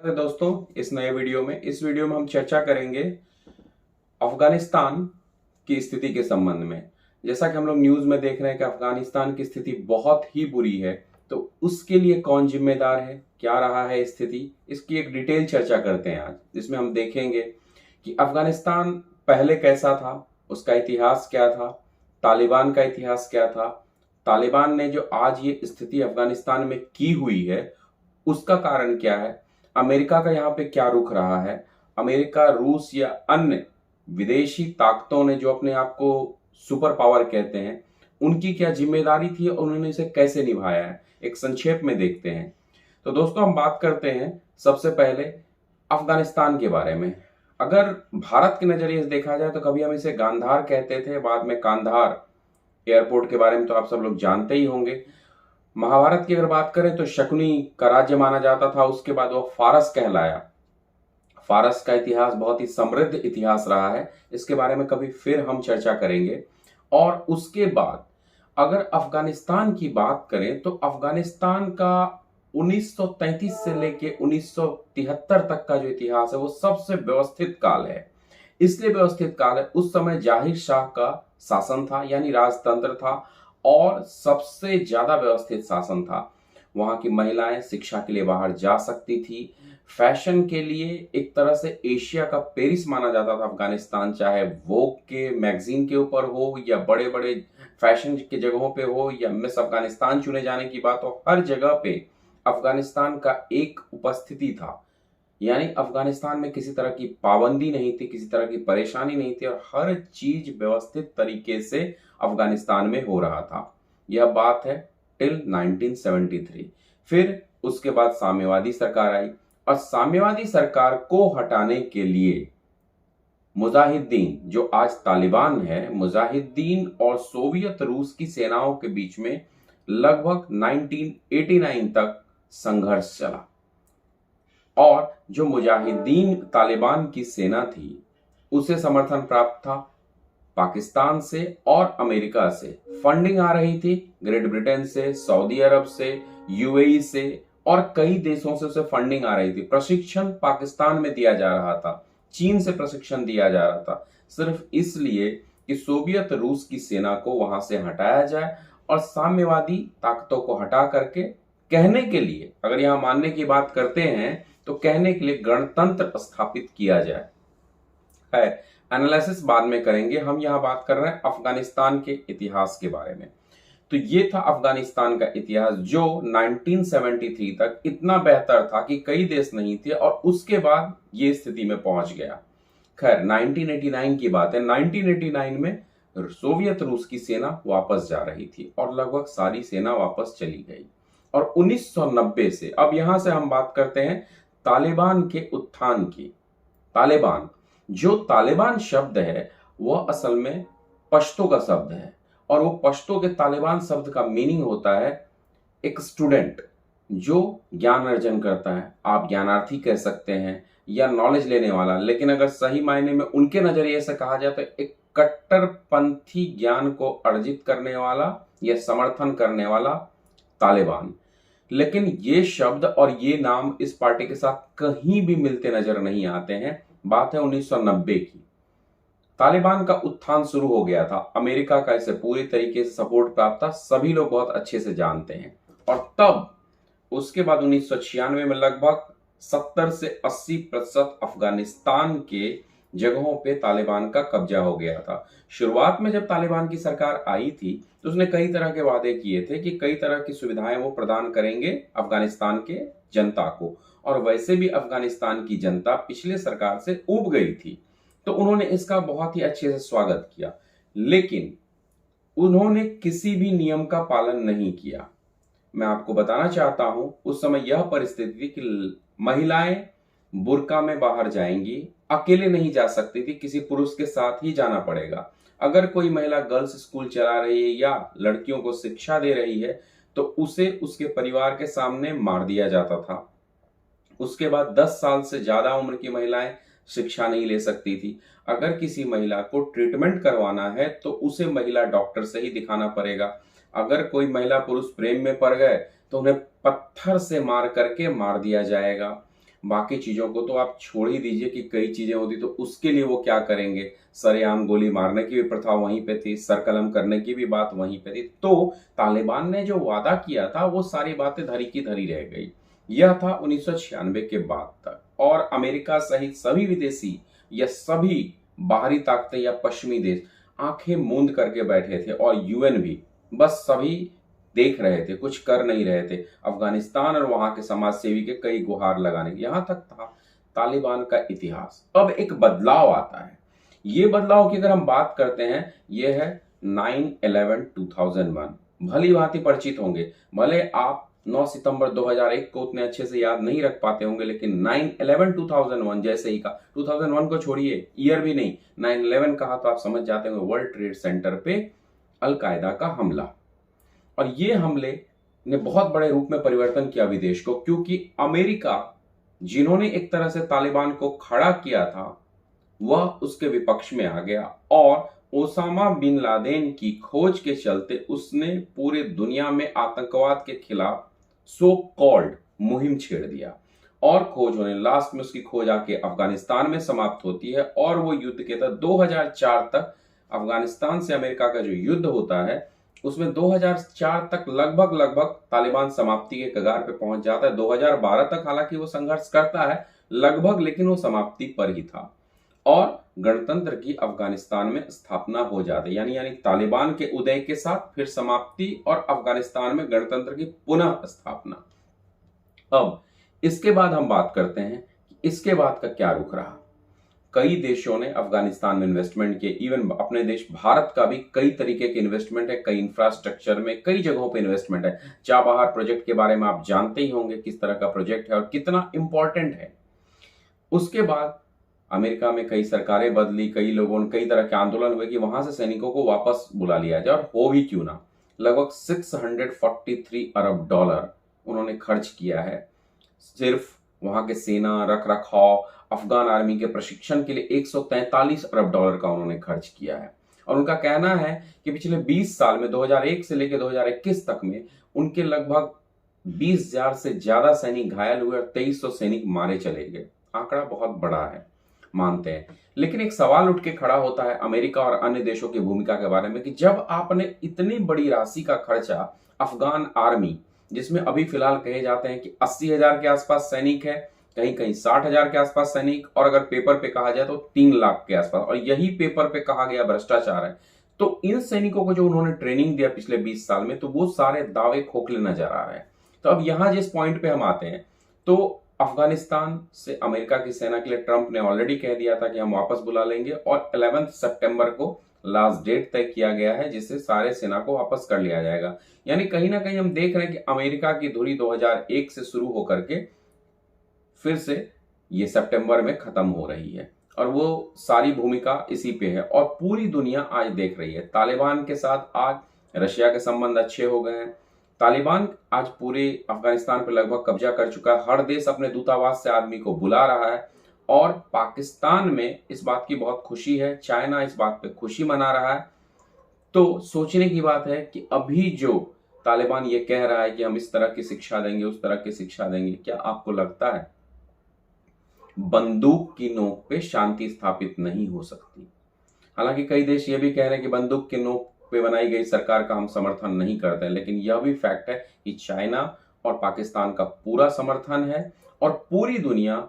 है दोस्तों, इस वीडियो में हम चर्चा करेंगे अफगानिस्तान की स्थिति के संबंध में। जैसा कि हम लोग न्यूज में देख रहे हैं कि अफगानिस्तान की स्थिति बहुत ही बुरी है, तो उसके लिए कौन जिम्मेदार है, क्या रहा है स्थिति, इसकी एक डिटेल चर्चा करते हैं आज, जिसमें हम देखेंगे कि अफगानिस्तान पहले कैसा था, उसका इतिहास क्या था, तालिबान का इतिहास क्या था, तालिबान ने जो आज ये स्थिति अफगानिस्तान में की हुई है उसका कारण क्या है, अमेरिका का यहाँ पे क्या रुख रहा है, अमेरिका, रूस या अन्य विदेशी ताकतों ने जो अपने आप को सुपर पावर कहते हैं, उनकी क्या जिम्मेदारी थी और उन्होंने इसे कैसे निभाया है, एक संक्षेप में देखते हैं। तो दोस्तों, हम बात करते हैं सबसे पहले अफगानिस्तान के बारे में। अगर भारत के नजरिए से देखा जाए तो कभी हम इसे गांधार कहते थे, बाद में कांधार एयरपोर्ट के बारे में तो आप सब लोग जानते ही होंगे। महाभारत की अगर बात करें तो शकुनी का राज्य माना जाता था, उसके बाद वो फारस कहलाया। फारस का इतिहास बहुत ही समृद्ध इतिहास रहा है, इसके बारे में कभी फिर हम चर्चा करेंगे। और उसके बाद अगर अफगानिस्तान की बात करें तो अफगानिस्तान का 1933 से लेके 1973 तक का जो इतिहास है वो सबसे व्यवस्थित काल है। इसलिए व्यवस्थित काल है, उस समय जाहिर शाह का शासन था, यानी राजतंत्र था और सबसे ज्यादा व्यवस्थित शासन था। वहां की महिलाएं शिक्षा के लिए बाहर जा सकती थी। फैशन के लिए एक तरह से एशिया का पेरिस माना जाता था अफगानिस्तान, चाहे वोग के मैगजीन के ऊपर हो या बड़े बड़े फैशन के जगहों पे हो या मिस अफगानिस्तान चुने जाने की बात हो, हर जगह पे अफगानिस्तान का एक उपस्थिति था। यानी अफगानिस्तान में किसी तरह की पाबंदी नहीं थी, किसी तरह की परेशानी नहीं थी और हर चीज व्यवस्थित तरीके से अफगानिस्तान में हो रहा था। यह बात है टिल 1973। फिर उसके बाद साम्यवादी सरकार आई और साम्यवादी सरकार को हटाने के लिए मुजाहिदीन, जो आज तालिबान है, मुजाहिदीन और सोवियत रूस की सेनाओं के बीच में लगभग 1989 तक संघर्ष चला। और जो मुजाहिदीन तालिबान की सेना थी उसे समर्थन प्राप्त था पाकिस्तान से और अमेरिका से। फंडिंग आ रही थी ग्रेट ब्रिटेन से, सऊदी अरब से, यूएई से और कई देशों से उसे फंडिंग आ रही थी। प्रशिक्षण पाकिस्तान में दिया जा रहा था, चीन से प्रशिक्षण दिया जा रहा था, सिर्फ इसलिए कि सोवियत रूस की सेना को वहां से हटाया जाए और साम्यवादी ताकतों को हटा करके कहने के लिए, अगर यहां मानने की बात करते हैं तो कहने के लिए गणतंत्र स्थापित किया जाए। है एनालिसिस बाद में करेंगे, हम यहां बात कर रहे हैं अफगानिस्तान के इतिहास के बारे में। तो ये था अफगानिस्तान का इतिहास जो 1973 तक इतना बेहतर था कि कई देश नहीं थे और उसके बाद ये स्थिति में पहुंच गया। खैर 1989 की बात है। 1989 में सोवियत रूस की सेना वापस जा रही थी और लगभग सारी सेना वापस चली गई। और 1990 से, अब यहां से हम बात करते हैं तालिबान के उत्थान की। तालिबान, जो तालिबान शब्द है वह असल में पश्तो का शब्द है और वो पश्तो के तालिबान शब्द का मीनिंग होता है एक स्टूडेंट जो ज्ञान अर्जन करता है। आप ज्ञानार्थी कह सकते हैं या नॉलेज लेने वाला, लेकिन अगर सही मायने में उनके नजरिए से कहा जाए तो एक कट्टरपंथी ज्ञान को अर्जित करने वाला या समर्थन करने वाला तालिबान। लेकिन ये शब्द और ये नाम इस पार्टी के साथ कहीं भी मिलते नजर नहीं आते हैं। बात है 1990 की। तालिबान का उत्थान शुरू हो गया था, अमेरिका का इसे पूरी तरीके से सपोर्ट प्राप्त था, सभी लोग बहुत अच्छे से जानते हैं। और तब उसके बाद 1996 में लगभग 70 से 80% अफगानिस्तान के जगहों पे तालिबान का कब्जा हो गया था। शुरुआत में जब तालिबान की सरकार आई थी तो उसने कई तरह के वादे किए थे कि कई तरह की सुविधाएं वो प्रदान करेंगे अफगानिस्तान के जनता को, और वैसे भी अफगानिस्तान की जनता पिछले सरकार से ऊब गई थी, तो उन्होंने इसका बहुत ही अच्छे से स्वागत किया। लेकिन उन्होंने किसी भी नियम का पालन नहीं किया। मैं आपको बताना चाहता हूं, उस समय यह परिस्थिति थी कि महिलाएं बुर्का में बाहर जाएंगी, अकेले नहीं जा सकती थी, किसी पुरुष के साथ ही जाना पड़ेगा। अगर कोई महिला गर्ल्स स्कूल चला रही है या लड़कियों को शिक्षा दे रही है तो उसे उसके परिवार के सामने मार दिया जाता था। उसके बाद 10 साल से ज्यादा उम्र की महिलाएं शिक्षा नहीं ले सकती थी। अगर किसी महिला को ट्रीटमेंट करवाना है तो उसे महिला डॉक्टर से ही दिखाना पड़ेगा। अगर कोई महिला पुरुष प्रेम में पड़ गए तो उन्हें पत्थर से मार करके मार दिया जाएगा। बाकी चीजों को तो आप छोड़ ही दीजिए कि कई चीजें होती तो उसके लिए वो क्या करेंगे। सरेआम गोली मारने की भी प्रथा वहीं पे थी, सरकलम करने की भी बात वहीं पे थी। तो तालिबान ने जो वादा किया था वो सारी बातें धरी की धरी रह गई। यह था 1996 के बाद तक, और अमेरिका सहित सभी विदेशी या सभी बाहरी ताकतें या पश्चिमी देश आंखें मूंद करके बैठे थे, और यूएन भी बस सभी देख रहे थे, कुछ कर नहीं रहे थे। अफगानिस्तान और वहां के समाज सेवी के कई गुहार लगाने की, यहां तक था तालिबान का इतिहास। अब एक बदलाव आता है। ये बदलाव की अगर हम बात करते हैं, ये है 9/11/2001। भली भांति परिचित होंगे, भले आप 9 सितंबर 2001 को उतने अच्छे से याद नहीं रख पाते होंगे, लेकिन 9/11/2001 जैसे ही का, 2001 को छोड़िए, ईयर भी नहीं, 9/11 कहा तो आप समझ जाते होंगे, वर्ल्ड ट्रेड सेंटर पे अलकायदा का हमला। और ये हमले ने बहुत बड़े रूप में परिवर्तन किया विदेश को, क्योंकि अमेरिका जिन्होंने एक तरह से तालिबान को खड़ा किया था वह उसके विपक्ष में आ गया, और ओसामा बिन लादेन की खोज के चलते उसने पूरे दुनिया में आतंकवाद के खिलाफ सो कॉल्ड मुहिम छेड़ दिया। और खोज होने, लास्ट में उसकी खोज आके अफगानिस्तान में समाप्त होती है, और वो युद्ध के तहत 2004 तक अफगानिस्तान से अमेरिका का जो युद्ध होता है उसमें 2004 तक लगभग तालिबान समाप्ति के कगार पे पहुंच जाता है। 2012 तक हालांकि वो संघर्ष करता है लगभग, लेकिन वो समाप्ति पर ही था, और गणतंत्र की अफगानिस्तान में स्थापना हो जाती है। यानी तालिबान के उदय के साथ फिर समाप्ति और अफगानिस्तान में गणतंत्र की पुनः स्थापना। अब इसके बाद हम बात करते हैं कि इसके बाद का क्या रुख रहा। कई देशों ने अफगानिस्तान में इन्वेस्टमेंट किए, इवन अपने देश भारत का भी कई तरीके के इन्वेस्टमेंट है, कई इंफ्रास्ट्रक्चर में कई जगहों पे इन्वेस्टमेंट है। चाबहार प्रोजेक्ट के बारे में आप जानते ही होंगे किस तरह का प्रोजेक्ट है और कितना इंपॉर्टेंट है। उसके बाद अमेरिका में कई सरकारें बदली, कई लोगों ने कई तरह के आंदोलन हुए कि वहां से सैनिकों को वापस बुला लिया जाए, और हो भी क्यों ना। लगभग $643 अरब उन्होंने खर्च किया है सिर्फ वहां के सेना रख रखाव, अफगान आर्मी के प्रशिक्षण के लिए $143 अरब का उन्होंने खर्च किया है। और उनका कहना है कि पिछले 20 साल में 2001 से लेकर 2021 तक में उनके लगभग 20,000 से ज्यादा सैनिक घायल हुए और 2300 सैनिक मारे चले गए। आंकड़ा बहुत बड़ा है, मानते हैं, लेकिन एक सवाल उठ के खड़ा होता है अमेरिका और अन्य देशों की भूमिका के बारे में कि जब आपने इतनी बड़ी राशि का खर्चा अफगान आर्मी, जिसमें अभी फिलहाल कहे जाते हैं कि 80,000 के आसपास सैनिक है, कहीं कहीं 60,000 के आसपास सैनिक, और अगर पेपर पे कहा जाए तो 3 लाख के आसपास, और यही पेपर पे कहा गया भ्रष्टाचार है। तो इन सैनिकों को जो उन्होंने ट्रेनिंग दिया पिछले 20 साल में, तो वो सारे दावे खोखले नजर आ रहे हैं। तो अब यहां जिस पॉइंट पे हम आते हैं, तो अफगानिस्तान से अमेरिका की सेना के लिए ट्रंप ने ऑलरेडी कह दिया था कि हम वापस बुला लेंगे, और 11 सितंबर को लास्ट डेट तय किया गया है जिससे सारे सेना को वापस कर लिया जाएगा। यानी कहीं ना कहीं हम देख रहे हैं कि अमेरिका की धुरी 2001 से शुरू होकर के फिर से ये सितंबर में खत्म हो रही है, और वो सारी भूमिका इसी पे है। और पूरी दुनिया आज देख रही है, तालिबान के साथ आज रशिया के संबंध अच्छे हो गए हैं। तालिबान आज पूरे अफगानिस्तान पर लगभग कब्जा कर चुका है। हर देश अपने दूतावास से आदमी को बुला रहा है, और पाकिस्तान में इस बात की बहुत खुशी है, चाइना इस बात पे खुशी मना रहा है। तो सोचने की बात है कि अभी जो तालिबान ये कह रहा है कि हम इस तरह की शिक्षा देंगे, उस तरह की शिक्षा देंगे, क्या आपको लगता है बंदूक की नोक पे शांति स्थापित नहीं हो सकती? हालांकि कई देश ये भी कह रहे हैं कि बंदूक के नोक पे बनाई गई सरकार का हम समर्थन नहीं करते हैं, लेकिन यह भी फैक्ट है कि चाइना और पाकिस्तान का पूरा समर्थन है, और पूरी दुनिया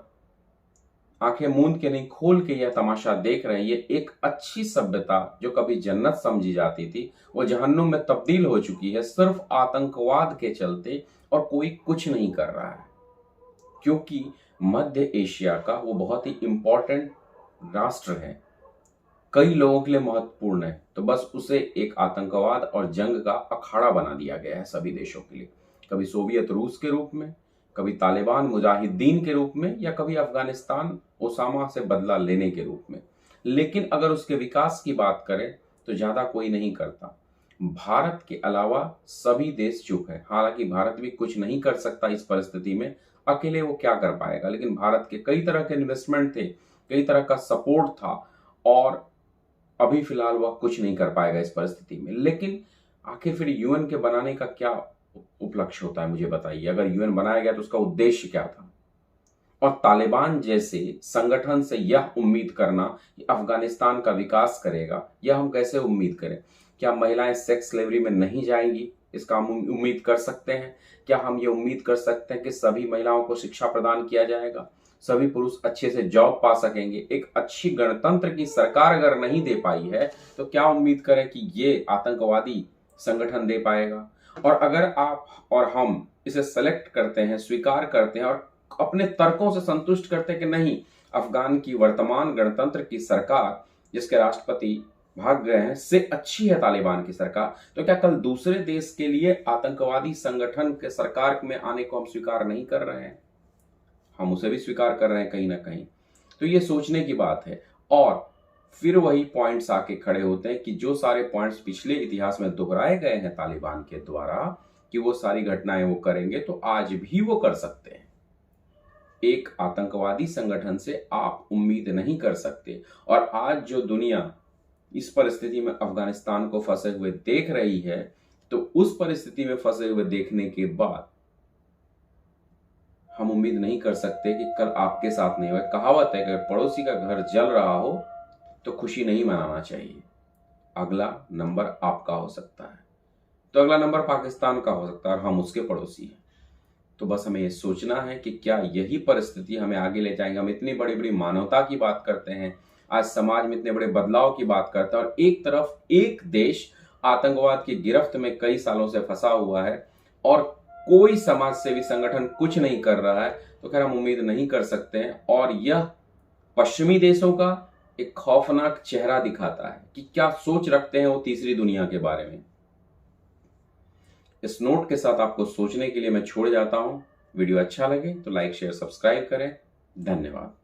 आंखें मूंद के नहीं खोल के यह तमाशा देख रहे हैं। ये एक अच्छी सभ्यता जो कभी जन्नत समझी जाती थी वो जहन्नुम में तब्दील हो चुकी है सिर्फ आतंकवाद के चलते, और कोई कुछ नहीं कर रहा है, क्योंकि मध्य एशिया का वो बहुत ही इंपॉर्टेंट राष्ट्र है, कई लोगों के लिए महत्वपूर्ण है, तो बस उसे एक आतंकवाद और जंग का अखाड़ा बना दिया गया है सभी देशों के लिए। कभी सोवियत रूस के रूप में, कभी तालिबान मुजाहिदीन के रूप में, या कभी अफगानिस्तान ओसामा से बदला लेने के रूप में। लेकिन अगर उसके विकास की बात करें तो ज्यादा कोई नहीं करता। भारत के अलावा सभी देश चुप है। हालांकि भारत भी कुछ नहीं कर सकता इस परिस्थिति में, अकेले वो क्या कर पाएगा, लेकिन भारत के कई तरह के इन्वेस्टमेंट थे, कई तरह का सपोर्ट था, और अभी फिलहाल वह कुछ नहीं कर पाएगा इस परिस्थिति में। लेकिन आखिर फिर यूएन के बनाने का क्या उपलक्ष्य होता है, मुझे बताइए। अगर यूएन बनाया गया तो उसका उद्देश्य क्या था? और तालिबान जैसे संगठन से यह उम्मीद करना कि अफगानिस्तान का विकास करेगा, यह हम कैसे उम्मीद करें? क्या महिलाएं सेक्स स्लेवरी में नहीं जाएंगी? इसका हम उम्मीद कर सकते हैं? क्या हम ये उम्मीद कर सकते हैं कि सभी महिलाओं को शिक्षा प्रदान किया जाएगा, सभी पुरुष अच्छे से जॉब पा सकेंगे? एक अच्छी गणतंत्र की सरकार अगर नहीं दे पाई है तो क्या उम्मीद करें कि ये आतंकवादी संगठन दे पाएगा? और अगर आप और हम इसे सेलेक्ट करते हैं, स्वीकार करते हैं और अपने तर्कों से संतुष्ट करते हैं कि नहीं, अफगान की वर्तमान गणतंत्र की सरकार जिसके राष्ट्रपति भाग गए हैं से अच्छी है तालिबान की सरकार, तो क्या कल दूसरे देश के लिए आतंकवादी संगठन के सरकार में आने को हम स्वीकार नहीं कर रहे हैं? हम उसे भी स्वीकार कर रहे हैं कहीं ना कहीं। तो ये सोचने की बात है। और फिर वही पॉइंट्स आके खड़े होते हैं कि जो सारे पॉइंट्स पिछले इतिहास में दोहराए गए हैं तालिबान के द्वारा कि वो सारी घटनाएं वो करेंगे, तो आज भी वो कर सकते हैं। एक आतंकवादी संगठन से आप उम्मीद नहीं कर सकते। और आज जो दुनिया इस परिस्थिति में अफगानिस्तान को फंसे हुए देख रही है, तो उस परिस्थिति में फंसे हुए देखने के बाद हम उम्मीद नहीं कर सकते कि कल आपके साथ नहीं हो। कहावत है कि पड़ोसी का घर जल रहा हो तो खुशी नहीं मनाना चाहिए। अगला नंबर आपका हो सकता है, तो अगला नंबर पाकिस्तान का हो सकता है और हम उसके पड़ोसी हैं। तो बस हमें ये सोचना है कि क्या यही परिस्थिति हमें आगे ले जाएंगे। हम इतनी बड़ी बड़ी मानवता की बात करते हैं, आज समाज में इतने बड़े बदलाव की बात करते हैं, और एक तरफ एक देश आतंकवाद की गिरफ्त में कई सालों से फंसा हुआ है और कोई समाज सेवी संगठन कुछ नहीं कर रहा है, तो खैर हम उम्मीद नहीं कर सकते हैं। और यह पश्चिमी देशों का एक खौफनाक चेहरा दिखाता है कि क्या सोच रखते हैं वो तीसरी दुनिया के बारे में। इस नोट के साथ आपको सोचने के लिए मैं छोड़ जाता हूं। वीडियो अच्छा लगे तो लाइक शेयर सब्सक्राइब करें। धन्यवाद।